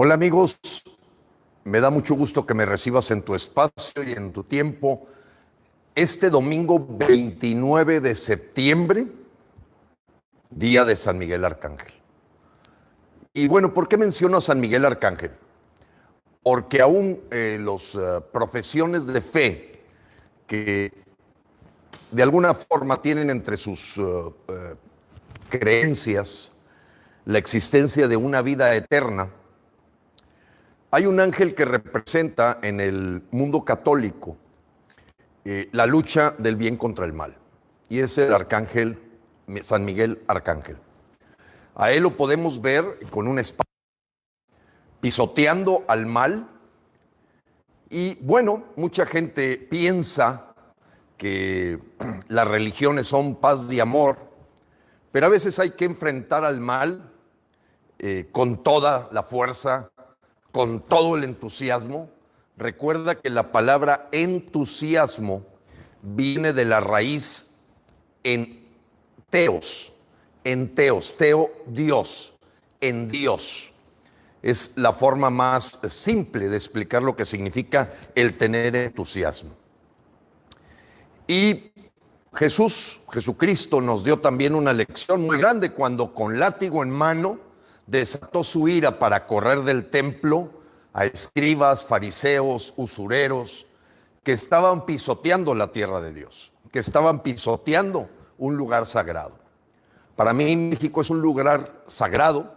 Hola amigos, me da mucho gusto que me recibas en tu espacio y en tu tiempo este domingo 29 de septiembre, día de San Miguel Arcángel. Y bueno, ¿por qué menciono a San Miguel Arcángel? Porque aún los profesiones de fe que de alguna forma tienen entre sus creencias la existencia de una vida eterna, hay un ángel que representa en el mundo católico la lucha del bien contra el mal, y es el arcángel San Miguel Arcángel. A él lo podemos ver con una espada pisoteando al mal, y bueno, mucha gente piensa que las religiones son paz y amor, pero a veces hay que enfrentar al mal con toda la fuerza, con todo el entusiasmo. Recuerda que la palabra entusiasmo viene de la raíz en teos, teo, Dios, en Dios. Es la forma más simple de explicar lo que significa el tener entusiasmo. Y Jesucristo nos dio también una lección muy grande cuando con látigo en mano desató su ira para correr del templo a escribas, fariseos, usureros, que estaban pisoteando la tierra de Dios, que estaban pisoteando un lugar sagrado. Para mí México es un lugar sagrado,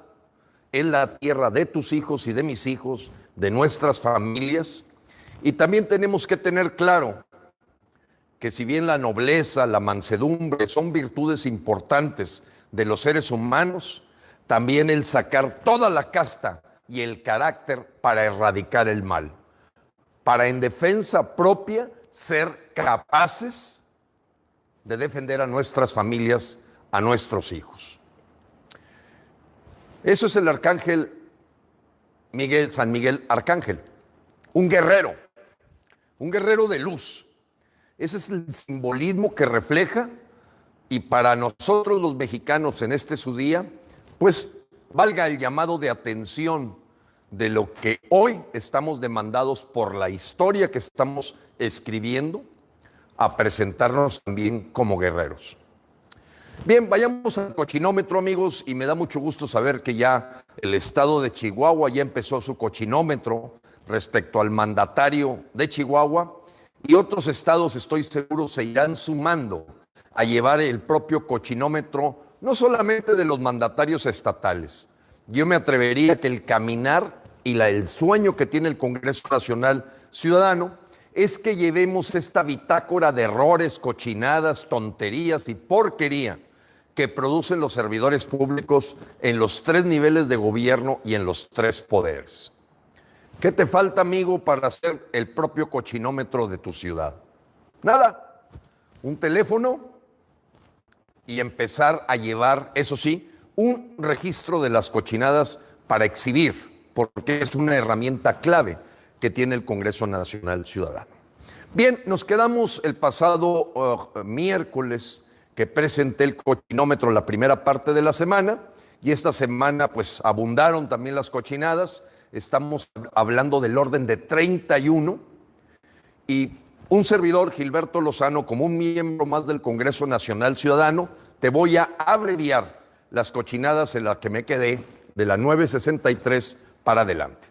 es la tierra de tus hijos y de mis hijos, de nuestras familias, y también tenemos que tener claro que si bien la nobleza, la mansedumbre son virtudes importantes de los seres humanos, también el sacar toda la casta y el carácter para erradicar el mal, para en defensa propia ser capaces de defender a nuestras familias, a nuestros hijos. Eso es el arcángel Miguel, San Miguel Arcángel, un guerrero de luz. Ese es el simbolismo que refleja, y para nosotros los mexicanos en este su día, pues valga el llamado de atención de lo que hoy estamos demandados por la historia que estamos escribiendo, a presentarnos también como guerreros. Bien, vayamos al cochinómetro, amigos, y me da mucho gusto saber que ya el estado de Chihuahua ya empezó su cochinómetro respecto al mandatario de Chihuahua, y otros estados, estoy seguro, se irán sumando a llevar el propio cochinómetro, no solamente de los mandatarios estatales. Yo me atrevería que el caminar y el sueño que tiene el Congreso Nacional Ciudadano es que llevemos esta bitácora de errores, cochinadas, tonterías y porquería que producen los servidores públicos en los 3 niveles de gobierno y en los 3 poderes. ¿Qué te falta, amigo, para hacer el propio cochinómetro de tu ciudad? Nada, un teléfono y empezar a llevar, eso sí, un registro de las cochinadas para exhibir, porque es una herramienta clave que tiene el Congreso Nacional Ciudadano. Bien, nos quedamos el pasado miércoles que presenté el cochinómetro, la primera parte de la semana, y esta semana pues abundaron también las cochinadas. Estamos hablando del orden de 31, y un servidor, Gilberto Lozano, como un miembro más del Congreso Nacional Ciudadano, te voy a abreviar las cochinadas en las que me quedé de la 963 para adelante.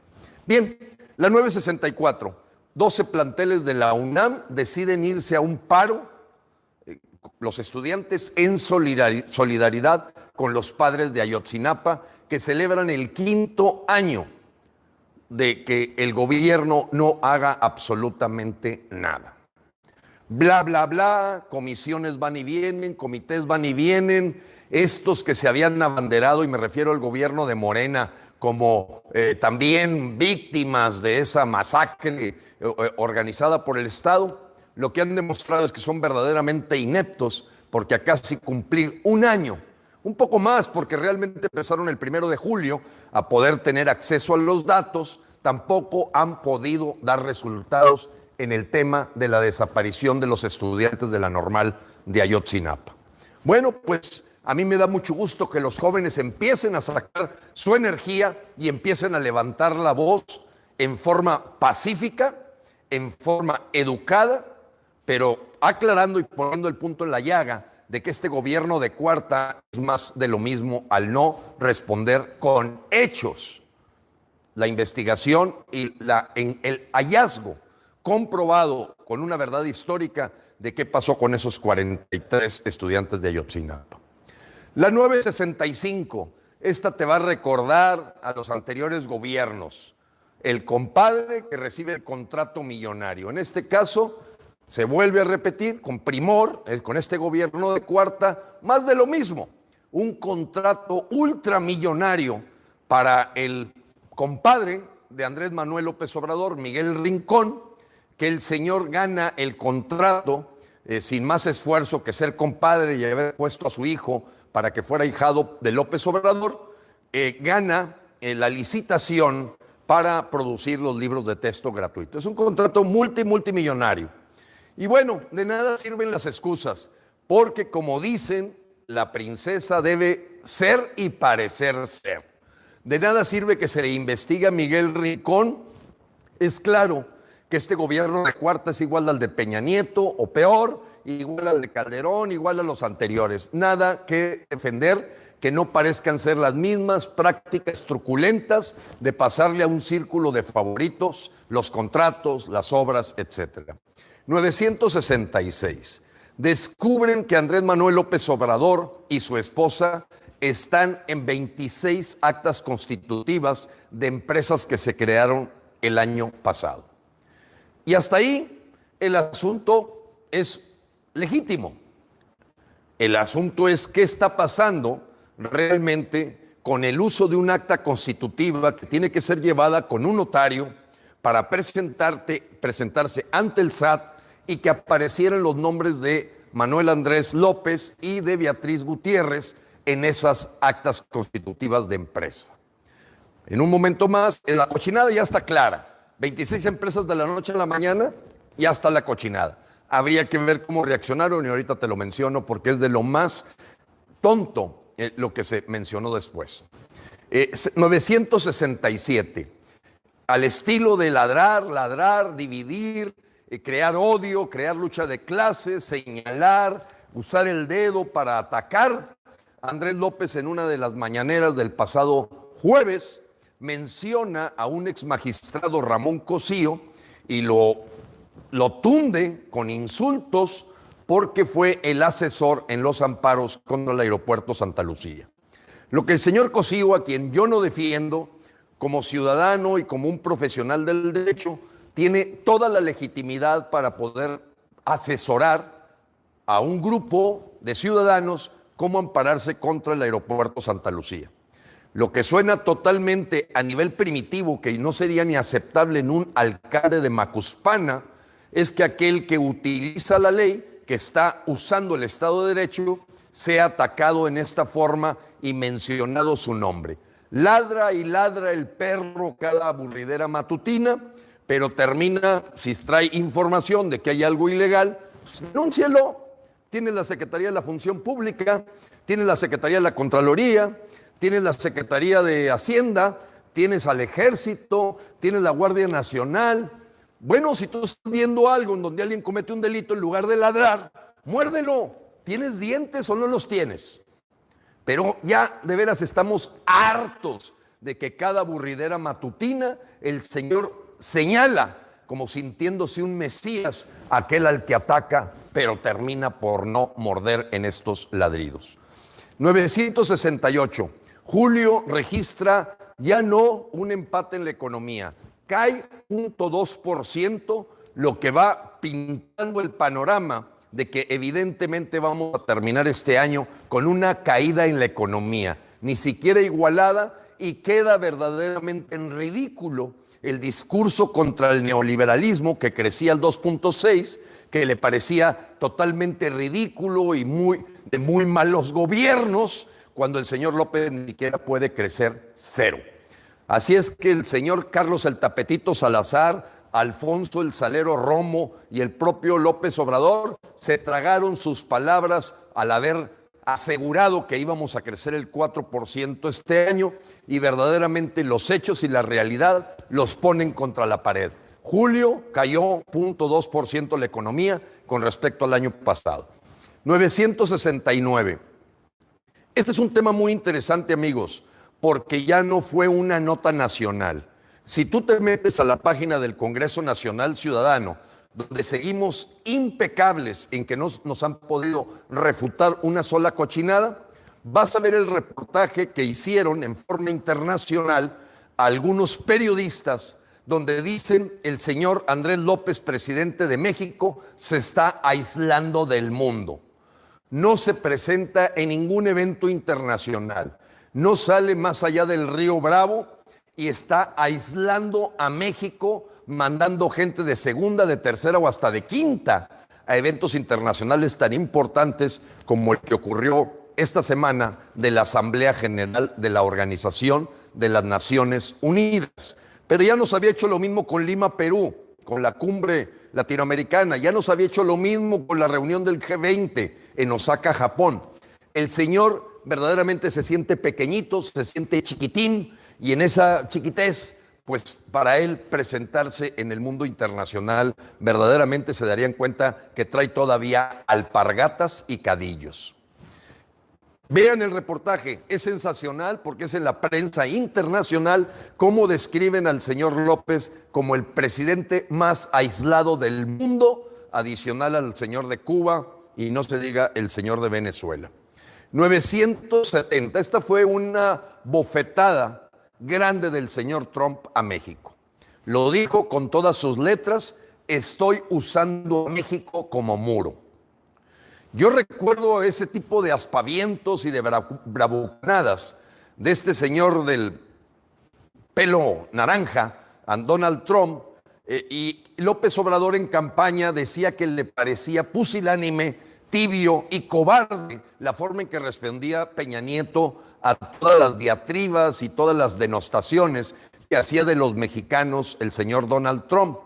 Bien, la 964, 12 planteles de la UNAM deciden irse a un paro, los estudiantes en solidaridad con los padres de Ayotzinapa, que celebran el 5º año de que el gobierno no haga absolutamente nada. Bla, bla, bla, comisiones van y vienen, comités van y vienen, estos que se habían abanderado, y me refiero al gobierno de Morena, como también víctimas de esa masacre organizada por el Estado, lo que han demostrado es que son verdaderamente ineptos, porque a casi cumplir un año, un poco más, porque realmente empezaron el 1 de julio a poder tener acceso a los datos, tampoco han podido dar resultados en el tema de la desaparición de los estudiantes de la Normal de Ayotzinapa. Bueno, pues A mí me da mucho gusto que los jóvenes empiecen a sacar su energía y empiecen a levantar la voz en forma pacífica, en forma educada, pero aclarando y poniendo el punto en la llaga de que este gobierno de cuarta es más de lo mismo al no responder con hechos. La investigación y el hallazgo comprobado con una verdad histórica de qué pasó con esos 43 estudiantes de Ayotzinapa. La 965, esta te va a recordar a los anteriores gobiernos. El compadre que recibe el contrato millonario. En este caso, se vuelve a repetir con primor, con este gobierno de cuarta, más de lo mismo. Un contrato ultramillonario para el compadre de Andrés Manuel López Obrador, Miguel Rincón, que el señor gana el contrato sin más esfuerzo que ser compadre y haber puesto a su hijo para que fuera ahijado de López Obrador, gana la licitación para producir los libros de texto gratuitos. Es un contrato multimillonario. Y bueno, de nada sirven las excusas, porque como dicen, la princesa debe ser y parecer ser. De nada sirve que se le investigue a Miguel Rincón. Es claro que este gobierno de cuarta es igual al de Peña Nieto o peor, igual al de Calderón, igual a los anteriores. Nada que defender que no parezcan ser las mismas prácticas truculentas de pasarle a un círculo de favoritos los contratos, las obras, etc. 966. Descubren que Andrés Manuel López Obrador y su esposa están en 26 actas constitutivas de empresas que se crearon el año pasado. Y hasta ahí el asunto es legítimo. El asunto es qué está pasando realmente con el uso de un acta constitutiva que tiene que ser llevada con un notario para presentarse ante el SAT y que aparecieran los nombres de Manuel Andrés López y de Beatriz Gutiérrez en esas actas constitutivas de empresa. En un momento más, la cochinada ya está clara. 26 empresas de la noche a la mañana, ya está la cochinada. Habría que ver cómo reaccionaron y ahorita te lo menciono porque es de lo más tonto lo que se mencionó después. 967. Al estilo de ladrar, dividir, crear odio, crear lucha de clases, señalar, usar el dedo para atacar. Andrés López en una de las mañaneras del pasado jueves menciona a un ex magistrado Ramón Cosío y lo tunde con insultos porque fue el asesor en los amparos contra el aeropuerto Santa Lucía. Lo que el señor Cosío, a quien yo no defiendo como ciudadano y como un profesional del derecho, tiene toda la legitimidad para poder asesorar a un grupo de ciudadanos cómo ampararse contra el aeropuerto Santa Lucía. Lo que suena totalmente a nivel primitivo, que no sería ni aceptable en un alcalde de Macuspana, es que aquel que utiliza la ley, que está usando el Estado de Derecho, sea atacado en esta forma y mencionado su nombre. Ladra y ladra el perro cada aburridera matutina, pero termina, si trae información de que hay algo ilegal, pues denúncielo. Tienes la Secretaría de la Función Pública, tienes la Secretaría de la Contraloría, tienes la Secretaría de Hacienda, tienes al Ejército, tienes la Guardia Nacional. Bueno, si tú estás viendo algo en donde alguien comete un delito, en lugar de ladrar, muérdelo. ¿Tienes dientes o no los tienes? Pero ya de veras estamos hartos de que cada aburridera matutina el señor señala como sintiéndose un mesías aquel al que ataca, pero termina por no morder en estos ladridos. 968. Julio registra ya no un empate en la economía, cae 0.2%, lo que va pintando el panorama de que evidentemente vamos a terminar este año con una caída en la economía, ni siquiera igualada, y queda verdaderamente en ridículo el discurso contra el neoliberalismo que crecía al 2.6, que le parecía totalmente ridículo y de muy malos gobiernos, cuando el señor López ni siquiera puede crecer cero. Así es que el señor Carlos el Tapetito Salazar, Alfonso el Salero Romo y el propio López Obrador se tragaron sus palabras al haber asegurado que íbamos a crecer el 4% este año y verdaderamente los hechos y la realidad los ponen contra la pared. Julio cayó 0.2% la economía con respecto al año pasado. 969. Este es un tema muy interesante, amigos, porque ya no fue una nota nacional. Si tú te metes a la página del Congreso Nacional Ciudadano, donde seguimos impecables en que no nos han podido refutar una sola cochinada, vas a ver el reportaje que hicieron en forma internacional algunos periodistas, donde dicen el señor Andrés López, presidente de México, se está aislando del mundo. No se presenta en ningún evento internacional, no sale más allá del río Bravo y está aislando a México, mandando gente de segunda, de tercera o hasta de quinta a eventos internacionales tan importantes como el que ocurrió esta semana de la Asamblea General de la Organización de las Naciones Unidas. Pero ya nos había hecho lo mismo con Lima, Perú, con la cumbre latinoamericana, ya nos había hecho lo mismo con la reunión del G20 en Osaka, Japón. El señor verdaderamente se siente pequeñito, se siente chiquitín, y en esa chiquitez, pues para él presentarse en el mundo internacional, verdaderamente se darían cuenta que trae todavía alpargatas y cadillos. Vean el reportaje, es sensacional porque es en la prensa internacional cómo describen al señor López como el presidente más aislado del mundo, adicional al señor de Cuba y no se diga el señor de Venezuela. 970, esta fue una bofetada grande del señor Trump a México. Lo dijo con todas sus letras: estoy usando a México como muro. Yo recuerdo ese tipo de aspavientos y de bravuconadas de este señor del pelo naranja, a Donald Trump, y López Obrador en campaña decía que le parecía pusilánime, tibio y cobarde la forma en que respondía Peña Nieto a todas las diatribas y todas las denostaciones que hacía de los mexicanos el señor Donald Trump.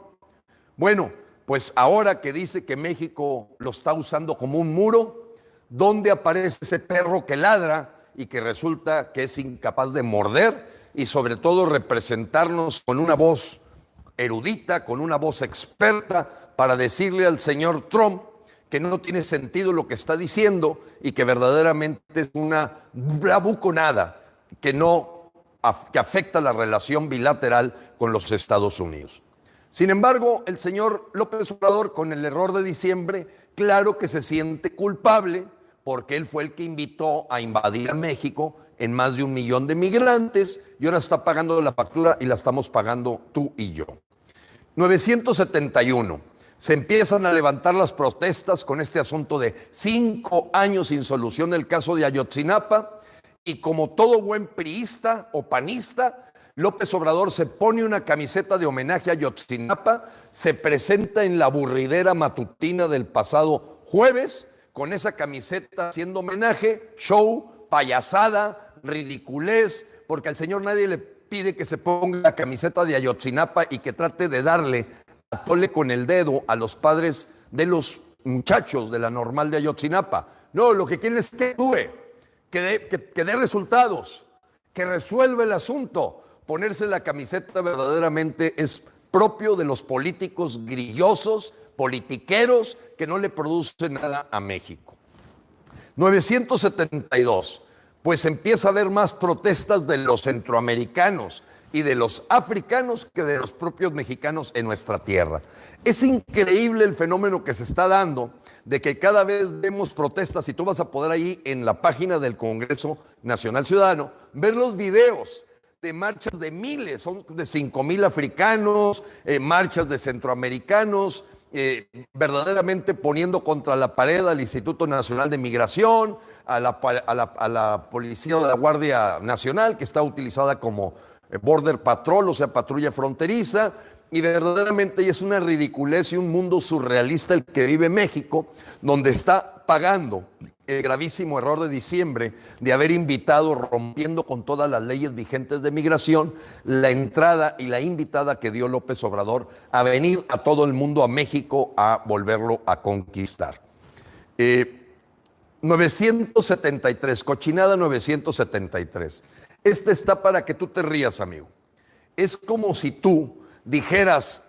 Bueno, pues ahora que dice que México lo está usando como un muro, ¿dónde aparece ese perro que ladra y que resulta que es incapaz de morder y sobre todo representarnos con una voz erudita, con una voz experta para decirle al señor Trump que no tiene sentido lo que está diciendo y que verdaderamente es una bravuconada que afecta la relación bilateral con los Estados Unidos? Sin embargo, el señor López Obrador, con el error de diciembre, claro que se siente culpable porque él fue el que invitó a invadir a México en más de 1 millón de migrantes y ahora está pagando la factura y la estamos pagando tú y yo. 971. Se empiezan a levantar las protestas con este asunto de 5 años sin solución del caso de Ayotzinapa, y como todo buen priista o panista, López Obrador se pone una camiseta de homenaje a Ayotzinapa, se presenta en la aburridera matutina del pasado jueves con esa camiseta haciendo homenaje, show, payasada, ridiculez, porque al señor nadie le pide que se ponga la camiseta de Ayotzinapa y que trate de darle atole con el dedo a los padres de los muchachos de la Normal de Ayotzinapa. No, lo que quieren es que actúe, que dé resultados, que resuelva el asunto. Ponerse la camiseta verdaderamente es propio de los políticos grillosos, politiqueros, que no le producen nada a México. 972. Pues empieza a haber más protestas de los centroamericanos y de los africanos que de los propios mexicanos en nuestra tierra. Es increíble el fenómeno que se está dando de que cada vez vemos protestas, y tú vas a poder ahí en la página del Congreso Nacional Ciudadano ver los videos de marchas de miles, son de 5,000 africanos, marchas de centroamericanos, verdaderamente poniendo contra la pared al Instituto Nacional de Migración, a la Policía de la Guardia Nacional, que está utilizada como Border Patrol, o sea, patrulla fronteriza, y verdaderamente es una ridiculez y un mundo surrealista el que vive México, donde está pagando el gravísimo error de diciembre de haber invitado, rompiendo con todas las leyes vigentes de migración, la entrada y la invitada que dio López Obrador a venir a todo el mundo a México a volverlo a conquistar. 973, cochinada 973. Este está para que tú te rías, amigo. Es como si tú dijeras,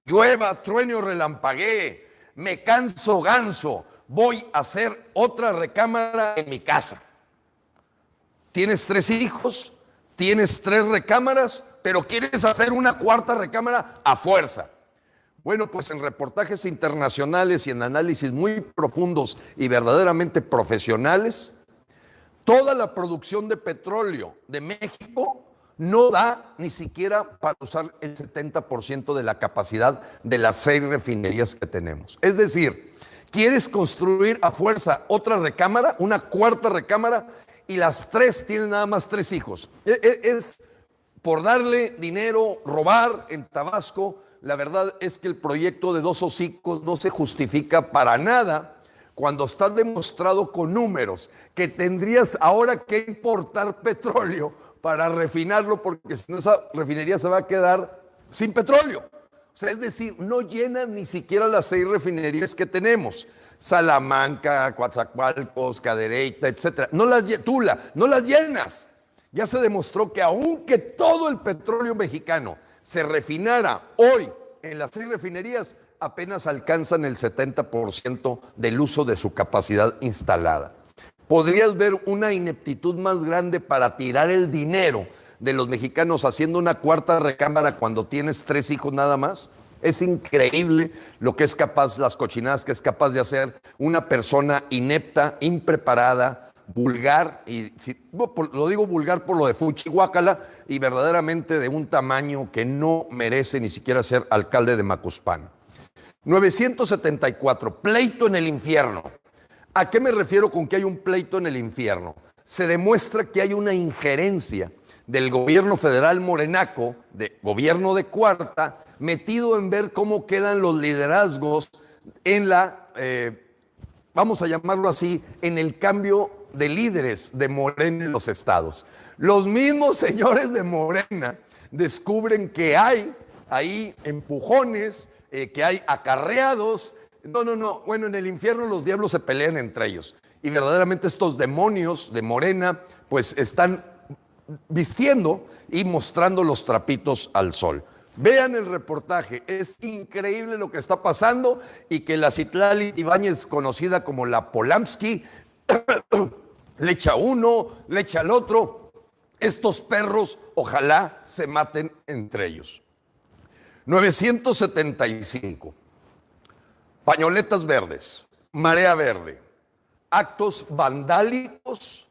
llueva, trueno, relampaguee, me canso ganso, voy a hacer otra recámara en mi casa. Tienes 3 hijos, tienes 3 recámaras, pero quieres hacer una 4ª recámara a fuerza. Bueno, pues en reportajes internacionales y en análisis muy profundos y verdaderamente profesionales, toda la producción de petróleo de México no da ni siquiera para usar el 70% de la capacidad de las 6 refinerías que tenemos. Es decir, quieres construir a fuerza otra recámara, una 4ª recámara, y las 3 tienen nada más 3 hijos. Es por darle dinero, robar en Tabasco. La verdad es que el proyecto de 2 hocicos no se justifica para nada cuando está demostrado con números que tendrías ahora que importar petróleo para refinarlo, porque si no esa refinería se va a quedar sin petróleo. O sea, es decir, no llenan ni siquiera las 6 refinerías que tenemos. Salamanca, Coatzacoalcos, Cadereyta, etcétera. Tula, no las llenas. Ya se demostró que aunque todo el petróleo mexicano se refinara hoy en las 6 refinerías, apenas alcanzan el 70% del uso de su capacidad instalada. Podrías ver una ineptitud más grande para tirar el dinero de los mexicanos haciendo una 4ª recámara cuando tienes 3 hijos nada más. Es increíble lo que es capaz, las cochinadas que es capaz de hacer una persona inepta, impreparada, vulgar, y lo digo vulgar por lo de fuchi guácala, y verdaderamente de un tamaño que no merece ni siquiera ser alcalde de Macuspana. 974, pleito en el infierno. ¿A qué me refiero con que hay un pleito en el infierno? Se demuestra que hay una injerencia del gobierno federal morenaco, de gobierno de cuarta, metido en ver cómo quedan los liderazgos en la, vamos a llamarlo así, en el cambio de líderes de Morena en los estados. Los mismos señores de Morena descubren que hay ahí empujones, que hay acarreados. No. Bueno, en el infierno los diablos se pelean entre ellos. Y verdaderamente estos demonios de Morena, pues están vistiendo y mostrando los trapitos al sol. Vean el reportaje, es increíble lo que está pasando y que la Citlali Ibáñez, conocida como la Polanski, le echa uno, le echa al otro. Estos perros ojalá se maten entre ellos. 975. Pañoletas verdes, marea verde, actos vandálicos,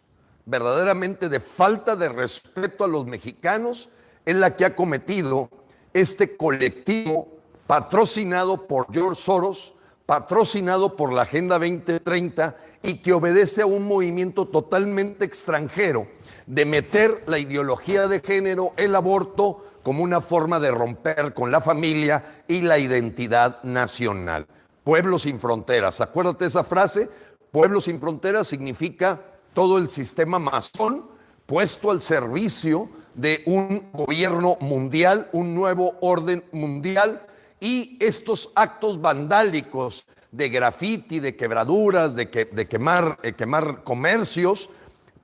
verdaderamente de falta de respeto a los mexicanos, es la que ha cometido este colectivo patrocinado por George Soros, patrocinado por la Agenda 2030 y que obedece a un movimiento totalmente extranjero de meter la ideología de género, el aborto, como una forma de romper con la familia y la identidad nacional. Pueblo sin fronteras, acuérdate esa frase, pueblo sin fronteras significa todo el sistema masón puesto al servicio de un gobierno mundial, un nuevo orden mundial, y estos actos vandálicos de grafiti, de quebraduras, de quemar comercios,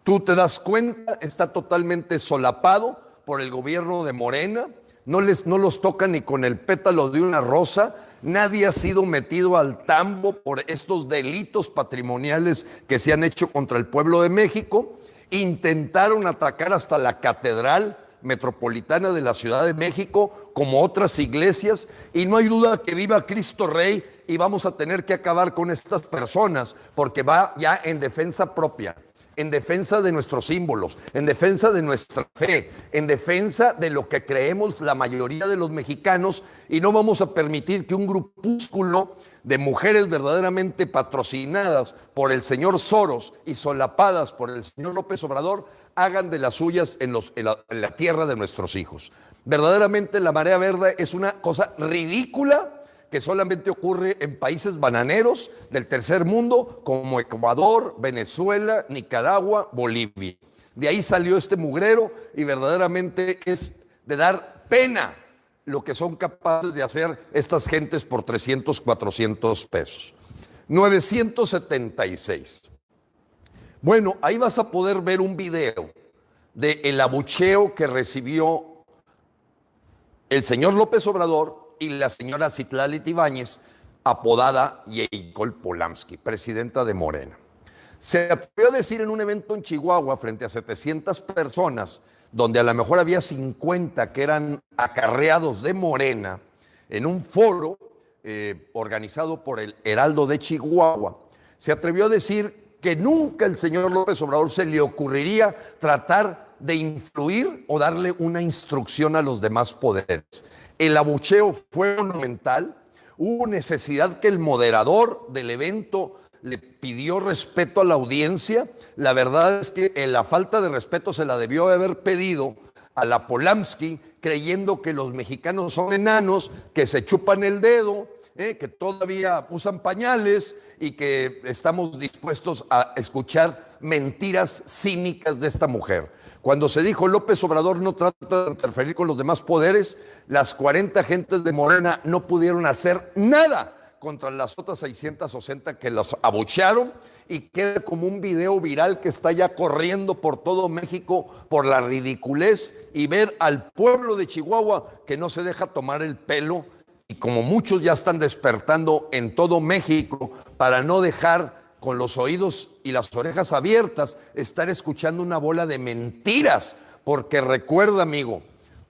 tú te das cuenta, está totalmente solapado por el gobierno de Morena, no los toca ni con el pétalo de una rosa. Nadie ha sido metido al tambo por estos delitos patrimoniales que se han hecho contra el pueblo de México. Intentaron atacar hasta la Catedral Metropolitana de la Ciudad de México, como otras iglesias, y no hay duda que viva Cristo Rey, y vamos a tener que acabar con estas personas, porque va ya en defensa propia, en defensa de nuestros símbolos, en defensa de nuestra fe, en defensa de lo que creemos la mayoría de los mexicanos, y no vamos a permitir que un grupúsculo de mujeres verdaderamente patrocinadas por el señor Soros y solapadas por el señor López Obrador hagan de las suyas en la tierra de nuestros hijos. Verdaderamente la marea verde es una cosa ridícula que solamente ocurre en países bananeros del tercer mundo como Ecuador, Venezuela, Nicaragua, Bolivia. De ahí salió este mugrero y verdaderamente es de dar pena lo que son capaces de hacer estas gentes por 300, 400 pesos. 976. Bueno, ahí vas a poder ver un video del abucheo que recibió el señor López Obrador y la señora Citlali Ibáñez, apodada Yeicol Polanski, presidenta de Morena. Se atrevió a decir en un evento en Chihuahua frente a 700 personas, donde a lo mejor había 50 que eran acarreados de Morena, en un foro organizado por el Heraldo de Chihuahua, se atrevió a decir que nunca el señor López Obrador se le ocurriría tratar de influir o darle una instrucción a los demás poderes. El abucheo fue monumental, hubo necesidad que el moderador del evento le pidió respeto a la audiencia. La verdad es que la falta de respeto se la debió haber pedido a la Polanski, creyendo que los mexicanos son enanos, que se chupan el dedo, que todavía usan pañales y que estamos dispuestos a escuchar mentiras cínicas de esta mujer. Cuando se dijo López Obrador no trata de interferir con los demás poderes, las 40 gentes de Morena no pudieron hacer nada contra las otras 660 que los abuchearon, y queda como un video viral que está ya corriendo por todo México por la ridiculez y ver al pueblo de Chihuahua que no se deja tomar el pelo, y como muchos ya están despertando en todo México para no dejar con los oídos y las orejas abiertas estar escuchando una bola de mentiras, porque recuerda, amigo,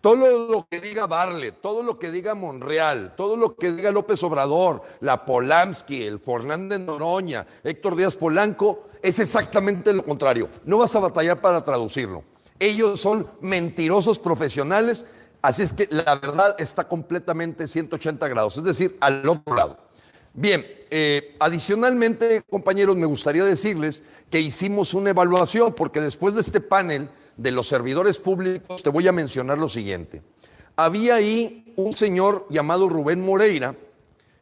todo lo que diga Bartlett, todo lo que diga Monreal, todo lo que diga López Obrador, la Polanski, el Fernández Noroña, Héctor Díaz Polanco, es exactamente lo contrario. No vas a batallar para traducirlo. Ellos son mentirosos profesionales, así es que la verdad está completamente 180 grados, es decir, al otro lado. Bien, adicionalmente, compañeros, me gustaría decirles que hicimos una evaluación, porque después de este panel de los servidores públicos, te voy a mencionar lo siguiente. Había ahí un señor llamado Rubén Moreira,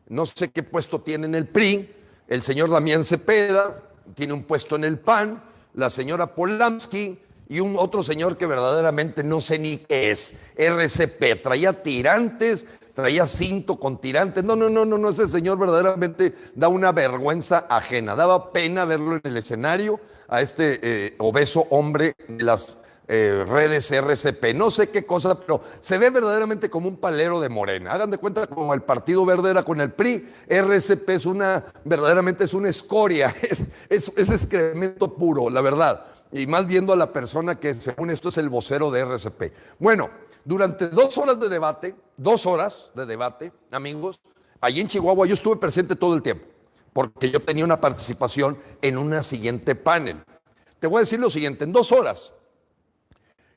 no sé qué puesto tiene en el PRI, el señor Damián Cepeda tiene un puesto en el PAN, la señora Polanski y un otro señor que verdaderamente no sé ni qué es, RCP, traía tirantes, traía cinto con tirantes. No, ese señor verdaderamente da una vergüenza ajena. Daba pena verlo en el escenario a este obeso hombre de las redes RCP. No sé qué cosa, pero se ve verdaderamente como un palero de Morena. Hagan de cuenta como el Partido Verde era con el PRI, RCP verdaderamente es una escoria, es excremento puro, la verdad. Y más viendo a la persona que según esto es el vocero de RCP. Bueno, durante 2 horas de debate, 2 horas de debate, amigos, allí en Chihuahua yo estuve presente todo el tiempo, porque yo tenía una participación en una siguiente panel. Te voy a decir lo siguiente, en 2 horas,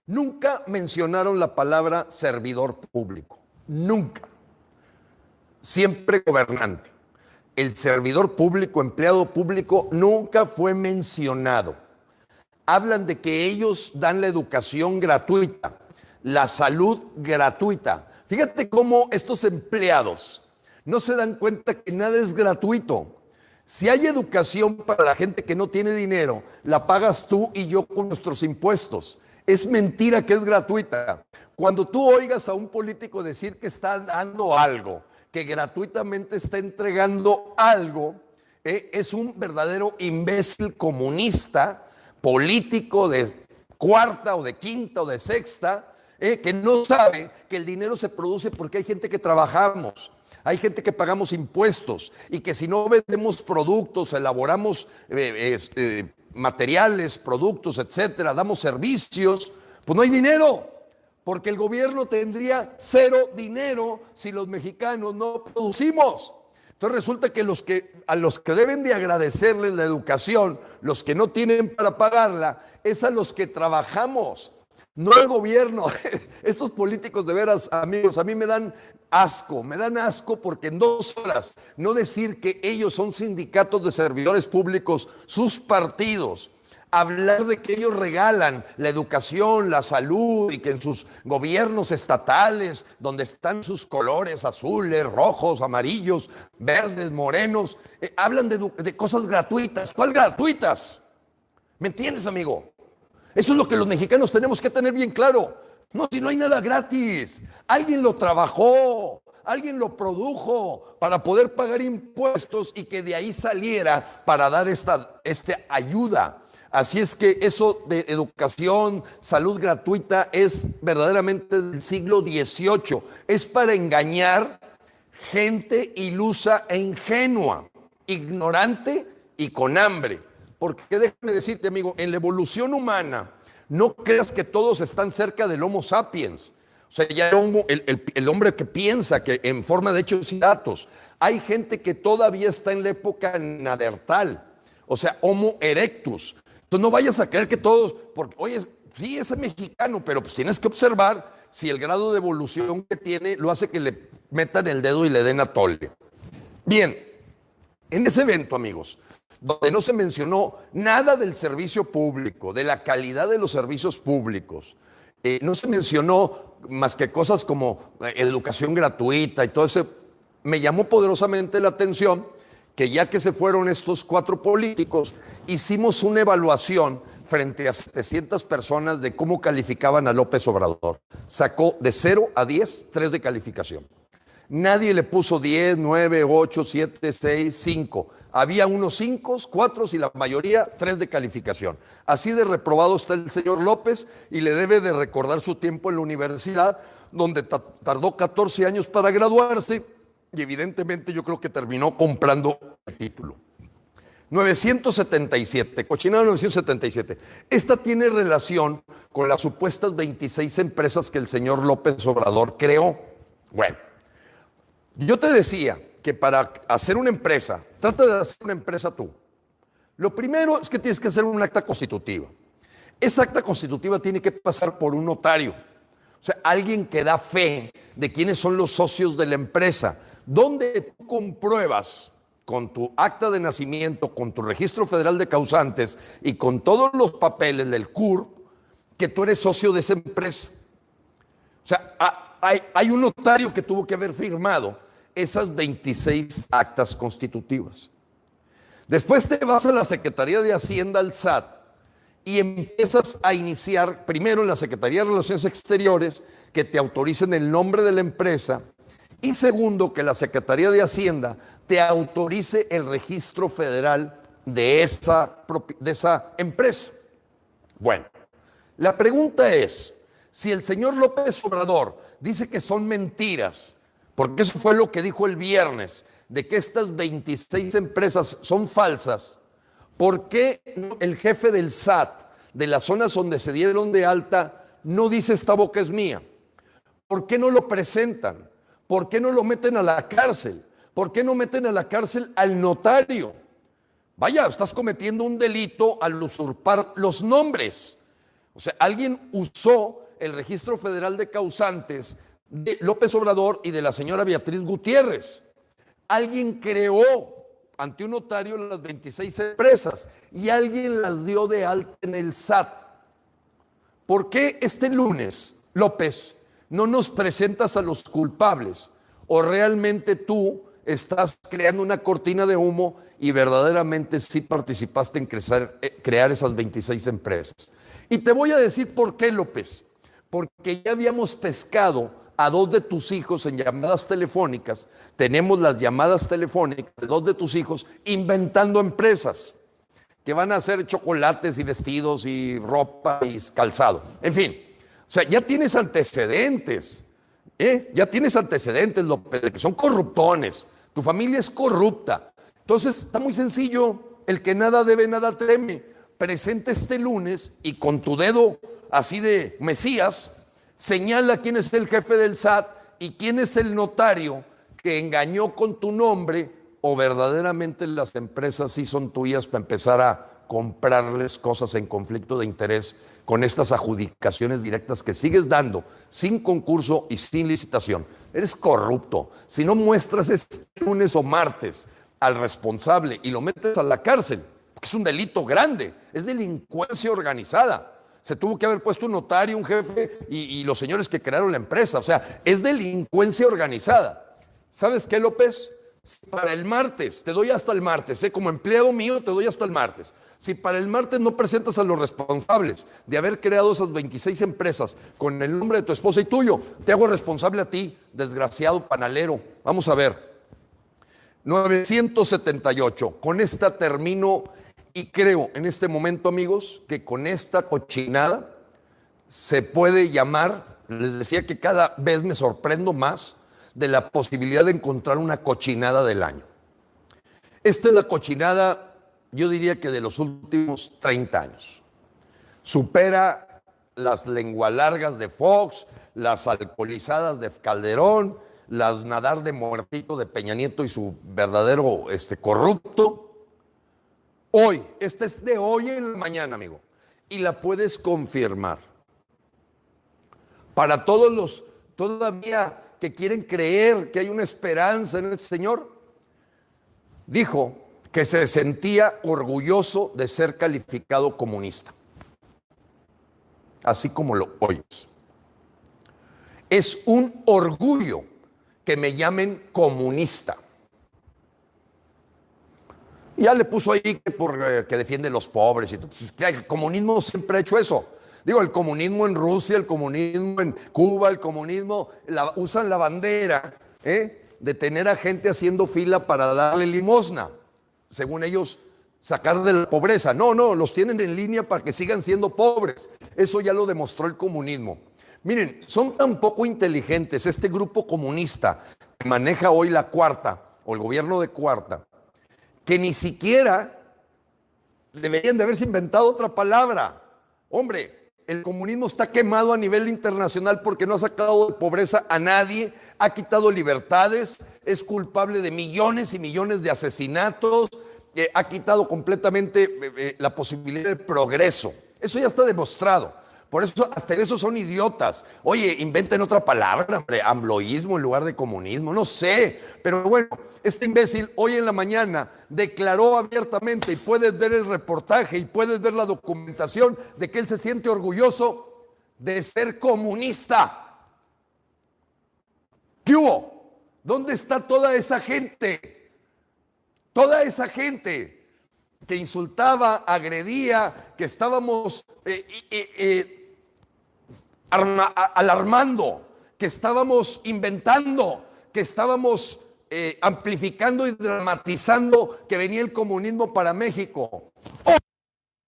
nunca mencionaron la palabra servidor público, nunca. Siempre gobernante. El servidor público, empleado público, nunca fue mencionado. Hablan de que ellos dan la educación gratuita, la salud gratuita. Fíjate cómo estos empleados no se dan cuenta que nada es gratuito. Si hay educación para la gente que no tiene dinero, la pagas tú y yo con nuestros impuestos. Es mentira que es gratuita. Cuando tú oigas a un político decir que está dando algo, que gratuitamente está entregando algo, es un verdadero imbécil comunista, político de cuarta o de quinta o de sexta, que no sabe que el dinero se produce porque hay gente que trabajamos, hay gente que pagamos impuestos, y que si no vendemos productos, elaboramos materiales, productos, etcétera, damos servicios, pues no hay dinero, porque el gobierno tendría 0 dinero si los mexicanos no producimos. Entonces resulta que a los que deben de agradecerles la educación, los que no tienen para pagarla, es a los que trabajamos, no al gobierno. Estos políticos, de veras, amigos, a mí me dan asco porque en 2 horas no decir que ellos son sindicatos de servidores públicos, sus partidos, hablar de que ellos regalan la educación, la salud, y que en sus gobiernos estatales, donde están sus colores azules, rojos, amarillos, verdes, morenos, hablan de cosas gratuitas. ¿Cuál gratuitas? ¿Me entiendes, amigo? Eso es lo que los mexicanos tenemos que tener bien claro. No, si no hay nada gratis. Alguien lo trabajó, alguien lo produjo para poder pagar impuestos y que de ahí saliera para dar esta ayuda. Así es que eso de educación, salud gratuita es verdaderamente del siglo XVIII. Es para engañar gente ilusa e ingenua, ignorante y con hambre. Porque déjame decirte, amigo, en la evolución humana, no creas que todos están cerca del Homo sapiens. O sea, ya el hombre que piensa que en forma de hechos y datos. Hay gente que todavía está en la época neandertal, o sea, Homo erectus. Entonces no vayas a creer que todos, porque oye, sí es mexicano, pero pues tienes que observar si el grado de evolución que tiene lo hace que le metan el dedo y le den a tole. Bien, en ese evento, amigos, donde no se mencionó nada del servicio público, de la calidad de los servicios públicos, no se mencionó más que cosas como educación gratuita y todo eso, me llamó poderosamente la atención que ya que se fueron estos 4 políticos, hicimos una evaluación frente a 700 personas de cómo calificaban a López Obrador. Sacó de 0 a 10, 3 de calificación. Nadie le puso 10, 9, 8, 7, 6, 5. Había unos 5, 4 y la mayoría 3 de calificación. Así de reprobado está el señor López y le debe de recordar su tiempo en la universidad, donde tardó 14 años para graduarse y evidentemente yo creo que terminó comprando el título. 977, cochinada 977. Esta tiene relación con las supuestas 26 empresas que el señor López Obrador creó. Bueno, yo te decía que para hacer una empresa, trata de hacer una empresa tú. Lo primero es que tienes que hacer un acta constitutiva. Esa acta constitutiva tiene que pasar por un notario, o sea, alguien que da fe de quiénes son los socios de la empresa, donde tú compruebas con tu acta de nacimiento, con tu registro federal de causantes y con todos los papeles del CUR, que tú eres socio de esa empresa. O sea, hay un notario que tuvo que haber firmado esas 26 actas constitutivas. Después te vas a la Secretaría de Hacienda, al SAT, y empiezas a iniciar, primero en la Secretaría de Relaciones Exteriores, que te autoricen el nombre de la empresa, y segundo, que la Secretaría de Hacienda te autorice el registro federal de esa empresa. Bueno, la pregunta es, si el señor López Obrador dice que son mentiras, porque eso fue lo que dijo el viernes, de que estas 26 empresas son falsas, ¿por qué el jefe del SAT de las zonas donde se dieron de alta no dice esta boca es mía? ¿Por qué no lo presentan? ¿Por qué no lo meten a la cárcel? ¿Por qué no meten a la cárcel al notario? Vaya, estás cometiendo un delito al usurpar los nombres. O sea, alguien usó el registro federal de causantes de López Obrador y de la señora Beatriz Gutiérrez. Alguien creó ante un notario las 26 empresas y alguien las dio de alta en el SAT. ¿Por qué este lunes, López, no nos presentas a los culpables? ¿O realmente tú estás creando una cortina de humo y verdaderamente sí participaste en crear esas 26 empresas? Y te voy a decir por qué, López. Porque ya habíamos pescado a 2 de tus hijos en llamadas telefónicas. Tenemos las llamadas telefónicas de 2 de tus hijos inventando empresas que van a hacer chocolates y vestidos y ropa y calzado. En fin, o sea, ya tienes antecedentes. Ya tienes antecedentes, López, de que son corruptones. Tu familia es corrupta. Entonces, está muy sencillo. El que nada debe, nada teme. Presenta este lunes y con tu dedo así de Mesías, señala quién es el jefe del SAT y quién es el notario que engañó con tu nombre, o verdaderamente las empresas sí son tuyas para empezar a comprarles cosas en conflicto de interés con estas adjudicaciones directas que sigues dando sin concurso y sin licitación. Eres corrupto. Si no muestras este lunes o martes al responsable y lo metes a la cárcel, porque es un delito grande, es delincuencia organizada. Se tuvo que haber puesto un notario, un jefe y los señores que crearon la empresa. O sea, es delincuencia organizada. ¿Sabes qué, López? Si para el martes, te doy hasta el martes, como empleado mío te doy hasta el martes. Si para el martes no presentas a los responsables de haber creado esas 26 empresas con el nombre de tu esposa y tuyo, te hago responsable a ti, desgraciado panalero. Vamos a ver. 978. Con esta termino y creo en este momento, amigos, que con esta cochinada se puede llamar, les decía que cada vez me sorprendo más de la posibilidad de encontrar una cochinada del año. Esta es la cochinada, yo diría que de los últimos 30 años. Supera las lengualargas de Fox, las alcoholizadas de Calderón, las nadar de muertito de Peña Nieto y su verdadero corrupto. Hoy, esta es de hoy en la mañana, amigo, y la puedes confirmar. Para todos los todavía que quieren creer que hay una esperanza en este señor, dijo que se sentía orgulloso de ser calificado comunista. Así como lo oyes. Es un orgullo que me llamen comunista. Ya le puso ahí que defiende a los pobres. Y todo. El comunismo siempre ha hecho eso. Digo, el comunismo en Rusia, el comunismo en Cuba, el comunismo, usan la bandera de tener a gente haciendo fila para darle limosna. Según ellos, sacar de la pobreza. No, los tienen en línea para que sigan siendo pobres. Eso ya lo demostró el comunismo. Miren, son tan poco inteligentes este grupo comunista que maneja hoy la cuarta, o el gobierno de cuarta, que ni siquiera deberían de haberse inventado otra palabra. Hombre, el comunismo está quemado a nivel internacional porque no ha sacado de pobreza a nadie, ha quitado libertades, es culpable de millones y millones de asesinatos, ha quitado completamente la posibilidad de progreso. Eso ya está demostrado. Por eso, hasta en eso son idiotas. Oye, inventen otra palabra, hombre, ambloísmo en lugar de comunismo, no sé. Pero bueno, este imbécil hoy en la mañana declaró abiertamente, y puedes ver el reportaje y puedes ver la documentación de que él se siente orgulloso de ser comunista. ¿Qué hubo? ¿Dónde está toda esa gente? Toda esa gente que insultaba, agredía, que estábamos alarmando, que estábamos inventando, que estábamos amplificando y dramatizando que venía el comunismo para México. Hoy,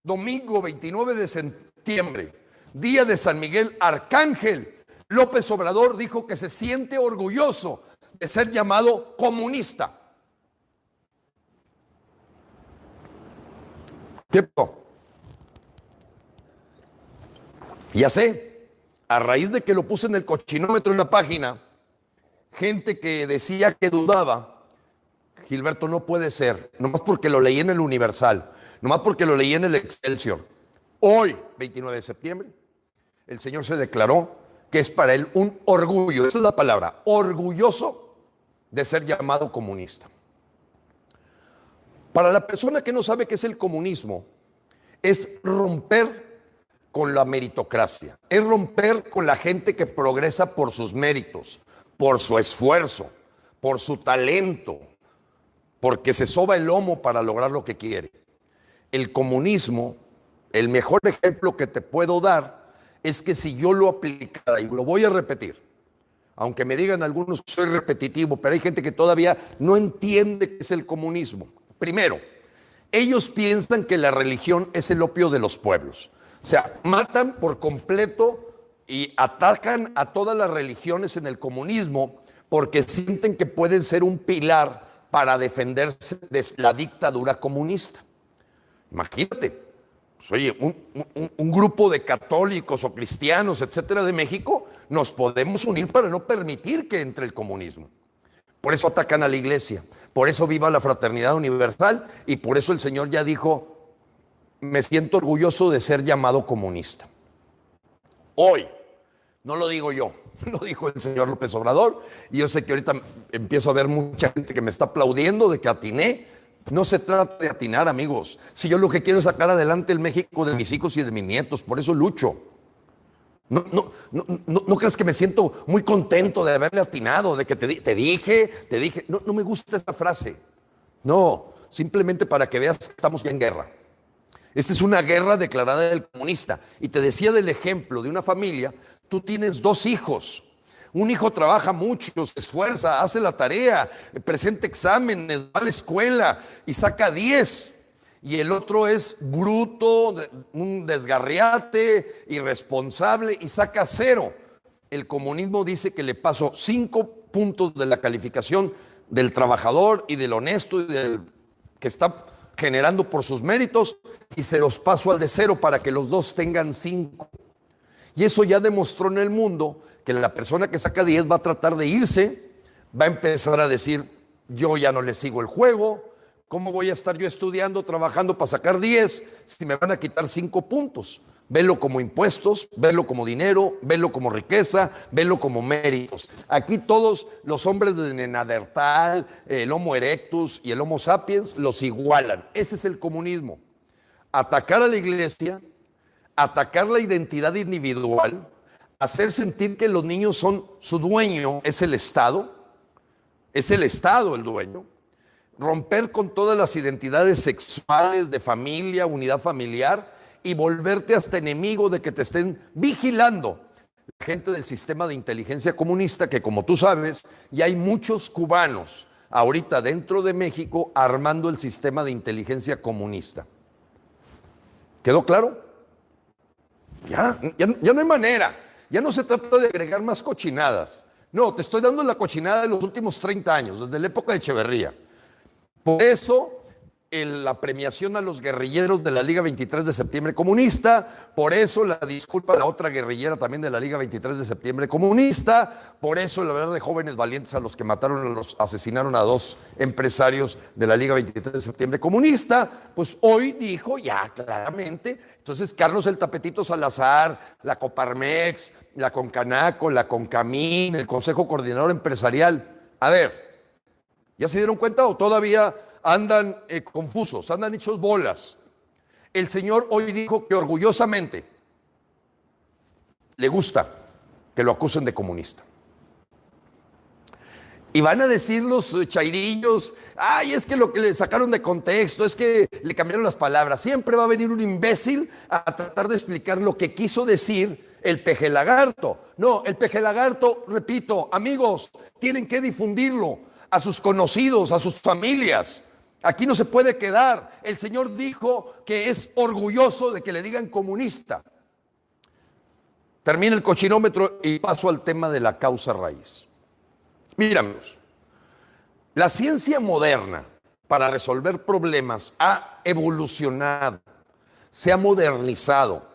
domingo 29 de septiembre, día de San Miguel Arcángel, López Obrador dijo que se siente orgulloso de ser llamado comunista. ¿Qué pasó? Ya sé. A raíz de que lo puse en el cochinómetro en la página, gente que decía que dudaba, Gilberto, no puede ser, nomás porque lo leí en el Universal, nomás porque lo leí en el Excelsior. Hoy, 29 de septiembre, el señor se declaró que es para él un orgullo, esa es la palabra, orgulloso de ser llamado comunista. Para la persona que no sabe qué es el comunismo, es romper con la meritocracia, es romper con la gente que progresa por sus méritos, por su esfuerzo, por su talento, porque se soba el lomo para lograr lo que quiere. El comunismo, el mejor ejemplo que te puedo dar es que si yo lo aplicara, y lo voy a repetir, aunque me digan algunos que soy repetitivo, pero hay gente que todavía no entiende qué es el comunismo. Primero, ellos piensan que la religión es el opio de los pueblos. O sea, matan por completo y atacan a todas las religiones en el comunismo porque sienten que pueden ser un pilar para defenderse de la dictadura comunista. Imagínate, pues, oye, un grupo de católicos o cristianos, etcétera, de México, nos podemos unir para no permitir que entre el comunismo. Por eso atacan a la iglesia, por eso viva la fraternidad universal y por eso el Señor ya dijo, me siento orgulloso de ser llamado comunista. Hoy, no lo digo yo, lo dijo el señor López Obrador, y yo sé que ahorita empiezo a ver mucha gente que me está aplaudiendo de que atiné. No se trata de atinar, amigos. Si yo lo que quiero es sacar adelante el México de mis hijos y de mis nietos, por eso lucho. No creas que me siento muy contento de haberle atinado, de que te dije. No me gusta esa frase. No, simplemente para que veas que estamos ya en guerra. Esta es una guerra declarada del comunista. Y te decía del ejemplo de una familia. Tú tienes 2 hijos. Un hijo trabaja mucho, se esfuerza, hace la tarea, presenta exámenes, va a la escuela y saca 10. Y el otro es bruto, un desgarriate, irresponsable y saca 0. El comunismo dice que le paso 5 puntos de la calificación del trabajador y del honesto y del que está generando por sus méritos y se los paso al de 0 para que los dos tengan 5. Y eso ya demostró en el mundo que la persona que saca 10 va a tratar de irse, va a empezar a decir, yo ya no le sigo el juego, ¿cómo voy a estar yo estudiando, trabajando para sacar 10 si me van a quitar 5 puntos? Velo como impuestos, velo como dinero, velo como riqueza, velo como méritos. Aquí todos los hombres de Neandertal, el Homo erectus y el Homo sapiens los igualan. Ese es el comunismo. Atacar a la iglesia, atacar la identidad individual, hacer sentir que los niños son su dueño, es el Estado el dueño, romper con todas las identidades sexuales, de familia, unidad familiar, y volverte hasta enemigo de que te estén vigilando. La gente del sistema de inteligencia comunista, que como tú sabes, ya hay muchos cubanos ahorita dentro de México armando el sistema de inteligencia comunista. ¿Quedó claro? Ya no hay manera. Ya no se trata de agregar más cochinadas. No, te estoy dando la cochinada de los últimos 30 años, desde la época de Echeverría. Por eso, la premiación a los guerrilleros de la Liga 23 de Septiembre Comunista, por eso la disculpa a la otra guerrillera también de la Liga 23 de Septiembre Comunista, por eso la verdad de jóvenes valientes a los que asesinaron a 2 empresarios de la Liga 23 de Septiembre Comunista, pues hoy dijo ya claramente, entonces Carlos el Tapetito Salazar, la Coparmex, la Concanaco, la Concamín, el Consejo Coordinador Empresarial, a ver, ¿ya se dieron cuenta o todavía andan confusos, andan hechos bolas? El señor hoy dijo que orgullosamente le gusta que lo acusen de comunista. Y van a decir los chairillos, ay, es que lo que le sacaron de contexto, es que le cambiaron las palabras. Siempre va a venir un imbécil a tratar de explicar lo que quiso decir el peje lagarto. No, el peje lagarto, repito, amigos, tienen que difundirlo a sus conocidos, a sus familias. Aquí no se puede quedar. El señor dijo que es orgulloso de que le digan comunista. Termina el cochinómetro y paso al tema de la causa raíz. Mira, amigos, la ciencia moderna para resolver problemas ha evolucionado, se ha modernizado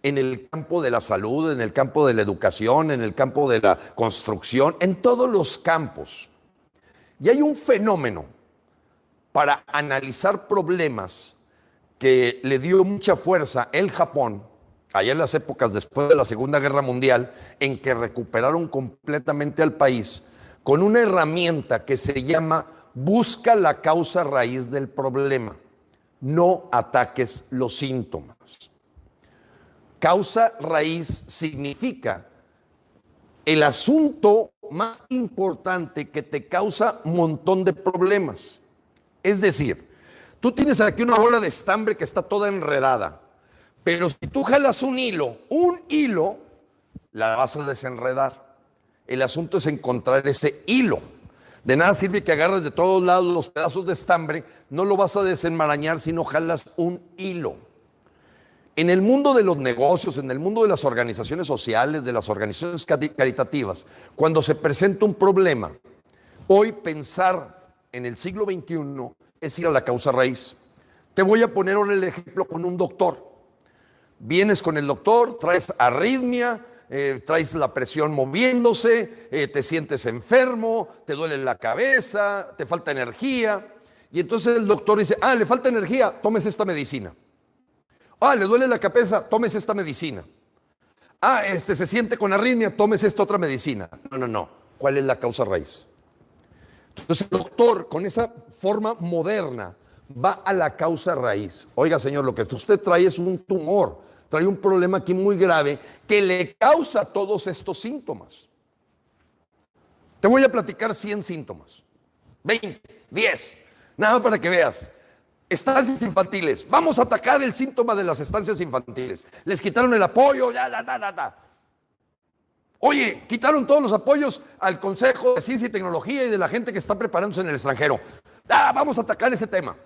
en el campo de la salud, en el campo de la educación, en el campo de la construcción, en todos los campos. Y hay un fenómeno para analizar problemas que le dio mucha fuerza el Japón, allá en las épocas después de la Segunda Guerra Mundial, en que recuperaron completamente al país, con una herramienta que se llama busca la causa raíz del problema, no ataques los síntomas. Causa raíz significa el asunto más importante que te causa un montón de problemas. Es decir, tú tienes aquí una bola de estambre que está toda enredada, pero si tú jalas un hilo, la vas a desenredar. El asunto es encontrar ese hilo. De nada sirve que agarres de todos lados los pedazos de estambre, no lo vas a desenmarañar si no jalas un hilo. En el mundo de los negocios, en el mundo de las organizaciones sociales, de las organizaciones caritativas, cuando se presenta un problema, hoy pensar en el siglo XXI es ir a la causa raíz. Te voy a poner ahora el ejemplo con un doctor. Vienes con el doctor, traes arritmia, traes la presión moviéndose, te sientes enfermo, te duele la cabeza, te falta energía. Y entonces el doctor dice, le falta energía, tómese esta medicina. Le duele la cabeza, tómese esta medicina. Se siente con arritmia, tómese esta otra medicina. No. ¿Cuál es la causa raíz? Entonces el doctor, con esa forma moderna, va a la causa raíz. Oiga, señor, lo que usted trae es un tumor. trae un problema aquí muy grave que le causa todos estos síntomas. Te voy a platicar 100 síntomas, 20, 10, nada para que veas. Estancias infantiles, vamos a atacar el síntoma de las estancias infantiles. Les quitaron el apoyo, Oye, quitaron todos los apoyos al Consejo de Ciencia y Tecnología y de la gente que está preparándose en el extranjero. Vamos a atacar ese tema.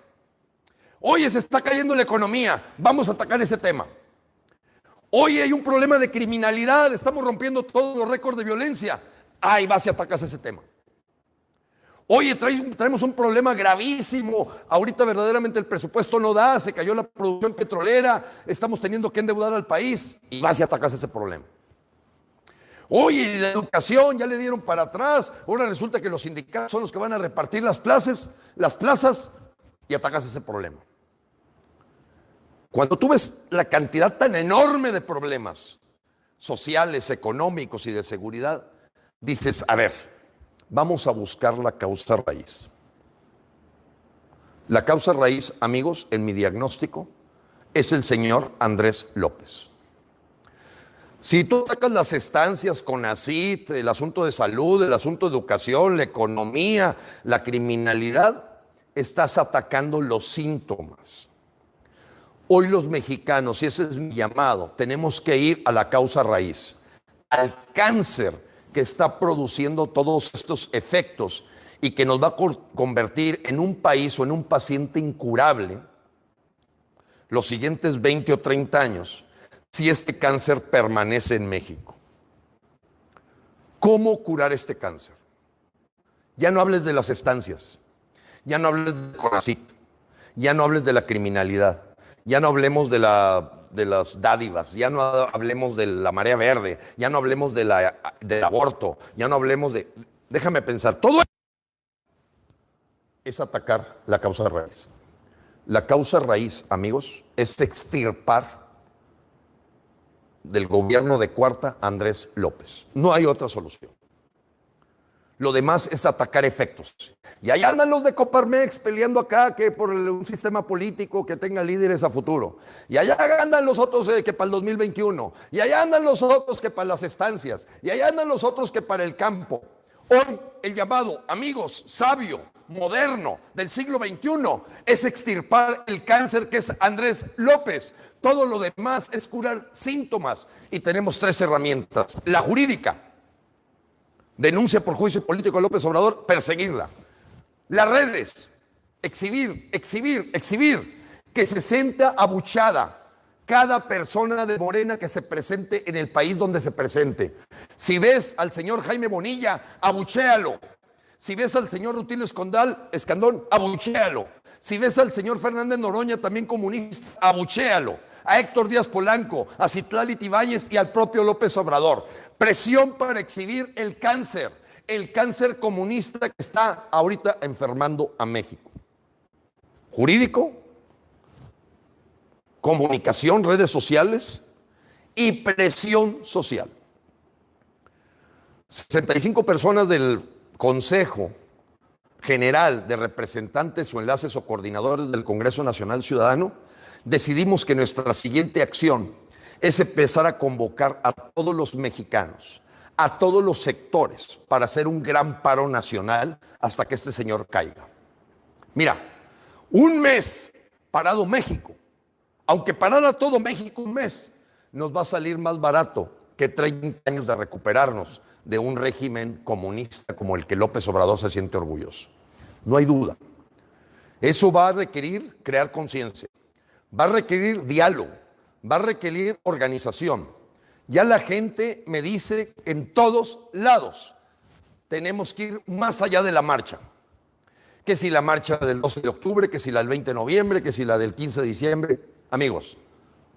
Oye, se está cayendo la economía, vamos a atacar ese tema. Oye, hay un problema de criminalidad, estamos rompiendo todos los récords de violencia. Vas y atacas ese tema. Oye, traemos un problema gravísimo. Ahorita verdaderamente el presupuesto no da, se cayó la producción petrolera, estamos teniendo que endeudar al país y vas y atacas ese problema. Oye, la educación ya le dieron para atrás, ahora resulta que los sindicatos son los que van a repartir las plazas y atacas ese problema. Cuando tú ves la cantidad tan enorme de problemas sociales, económicos y de seguridad, dices, a ver, vamos a buscar la causa raíz. La causa raíz, amigos, en mi diagnóstico, es el señor Andrés López. Si tú atacas las estancias con CONACYT, el asunto de salud, el asunto de educación, la economía, la criminalidad, estás atacando los síntomas. Hoy los mexicanos, y ese es mi llamado, tenemos que ir a la causa raíz, al cáncer que está produciendo todos estos efectos y que nos va a convertir en un país o en un paciente incurable los siguientes 20 o 30 años si este cáncer permanece en México. ¿Cómo curar este cáncer? Ya no hables de las estancias, ya no hables de CONACYT, ya no hables de la criminalidad, ya no hablemos de las dádivas, ya no hablemos de la marea verde, ya no hablemos del aborto, ya no hablemos de... Déjame pensar, todo es atacar la causa raíz. La causa raíz, amigos, es extirpar del gobierno de cuarta Andrés López. No hay otra solución. Lo demás es atacar efectos. Y ahí andan los de Coparmex peleando acá que por un sistema político que tenga líderes a futuro. Y allá andan los otros que para el 2021. Y allá andan los otros que para las estancias. Y allá andan los otros que para el campo. Hoy el llamado, amigos, sabio, moderno del siglo XXI es extirpar el cáncer que es Andrés López. Todo lo demás es curar síntomas. Y tenemos 3 herramientas. La jurídica. Denuncia por juicio político a López Obrador, perseguirla. Las redes, exhibir, que se sienta abuchada cada persona de Morena que se presente en el país donde se presente. Si ves al señor Jaime Bonilla, abuchéalo. Si ves al señor Rutilio Escandón, abuchéalo. Si ves al señor Fernández Noroña, también comunista, abuchéalo. A Héctor Díaz Polanco, a Citlali Tibáñez y al propio López Obrador. Presión para exhibir el cáncer comunista que está ahorita enfermando a México. Jurídico, comunicación, redes sociales y presión social. 65 personas del Consejo General de Representantes o Enlaces o Coordinadores del Congreso Nacional Ciudadano decidimos que nuestra siguiente acción es empezar a convocar a todos los mexicanos, a todos los sectores, para hacer un gran paro nacional hasta que este señor caiga. Mira, un mes parado México, aunque parara todo México un mes, nos va a salir más barato que 30 años de recuperarnos de un régimen comunista como el que López Obrador se siente orgulloso. No hay duda. Eso va a requerir crear conciencia, va a requerir diálogo, va a requerir organización. Ya la gente me dice en todos lados, tenemos que ir más allá de la marcha. Que si la marcha del 12 de octubre, que si la del 20 de noviembre, que si la del 15 de diciembre. Amigos,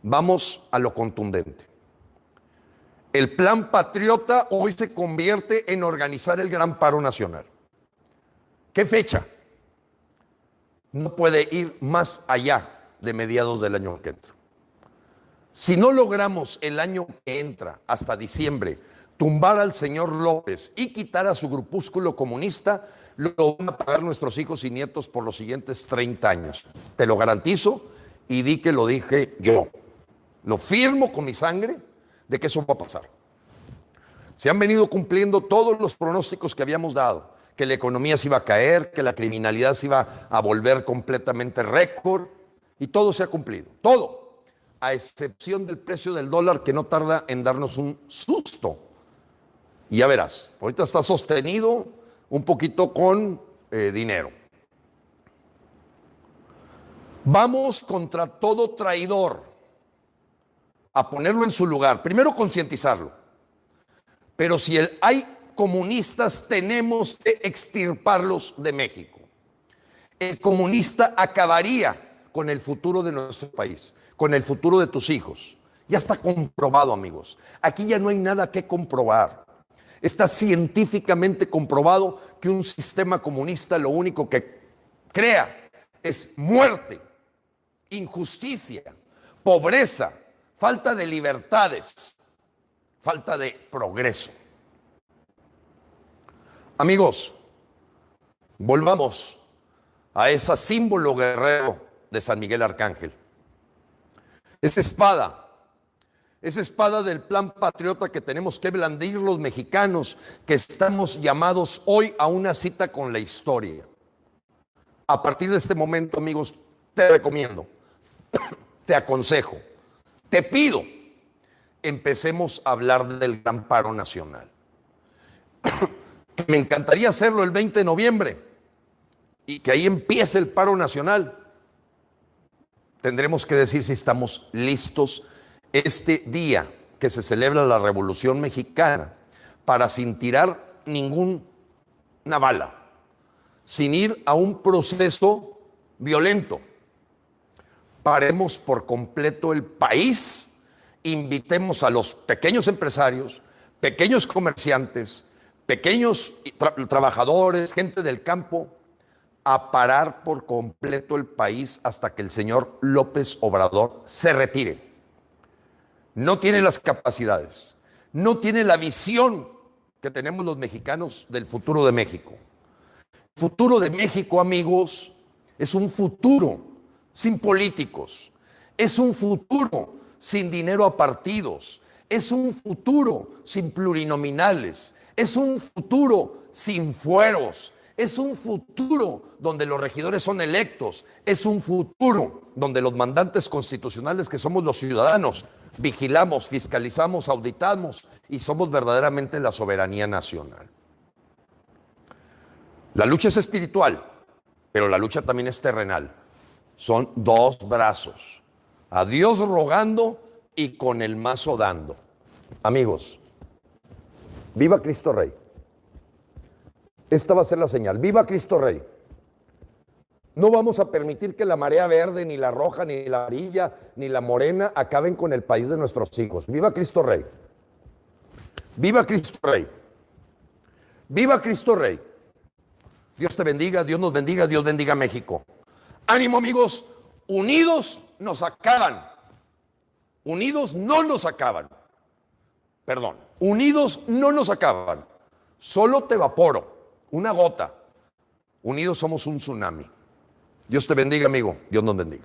vamos a lo contundente. El plan patriota hoy se convierte en organizar el gran paro nacional. ¿Qué fecha? No puede ir más allá de mediados del año que entra. Si no logramos el año que entra, hasta diciembre, tumbar al señor López y quitar a su grupúsculo comunista, lo van a pagar nuestros hijos y nietos por los siguientes 30 años. Te lo garantizo y di que lo dije yo. lo firmo con mi sangre, de que eso va a pasar. Se han venido cumpliendo todos los pronósticos que habíamos dado, que la economía se iba a caer, que la criminalidad se iba a volver completamente récord, y todo se ha cumplido, todo, a excepción del precio del dólar, que no tarda en darnos un susto. Y ya verás, ahorita está sostenido un poquito con dinero. Vamos contra todo traidor a ponerlo en su lugar. Primero, concientizarlo. Pero si hay comunistas, tenemos que extirparlos de México. El comunista acabaría con el futuro de nuestro país, con el futuro de tus hijos. Ya está comprobado, amigos. Aquí ya no hay nada que comprobar. Está científicamente comprobado que un sistema comunista lo único que crea es muerte, injusticia, pobreza, falta de libertades, falta de progreso. Amigos, volvamos a ese símbolo guerrero de San Miguel Arcángel. Esa espada del plan patriota que tenemos que blandir los mexicanos, que estamos llamados hoy a una cita con la historia. A partir de este momento, amigos, te recomiendo, te aconsejo, te pido, empecemos a hablar del gran paro nacional. Me encantaría hacerlo el 20 de noviembre y que ahí empiece el paro nacional. Tendremos que decir si estamos listos este día que se celebra la Revolución Mexicana, para sin tirar ninguna bala, sin ir a un proceso violento. Paremos por completo el país, invitemos a los pequeños empresarios, pequeños comerciantes, pequeños trabajadores, gente del campo, a parar por completo el país hasta que el señor López Obrador se retire. No tiene las capacidades, no tiene la visión que tenemos los mexicanos del futuro de México. El futuro de México, amigos, es un futuro sin políticos, es un futuro sin dinero a partidos, es un futuro sin plurinominales, es un futuro sin fueros, es un futuro donde los regidores son electos, es un futuro donde los mandantes constitucionales, que somos los ciudadanos, vigilamos, fiscalizamos, auditamos y somos verdaderamente la soberanía nacional. La lucha es espiritual, pero la lucha también es terrenal. Son dos brazos, a Dios rogando y con el mazo dando. Amigos, viva Cristo Rey. Esta va a ser la señal. Viva Cristo Rey. No vamos a permitir que la marea verde, ni la roja, ni la amarilla, ni la morena acaben con el país de nuestros hijos. Viva Cristo Rey. Viva Cristo Rey. Viva Cristo Rey. Dios te bendiga, Dios nos bendiga, Dios bendiga a México. Ánimo, amigos, unidos nos acaban. Unidos no nos acaban. Perdón, unidos no nos acaban. Solo te evaporo, una gota. Unidos somos un tsunami. Dios te bendiga, amigo. Dios nos bendiga.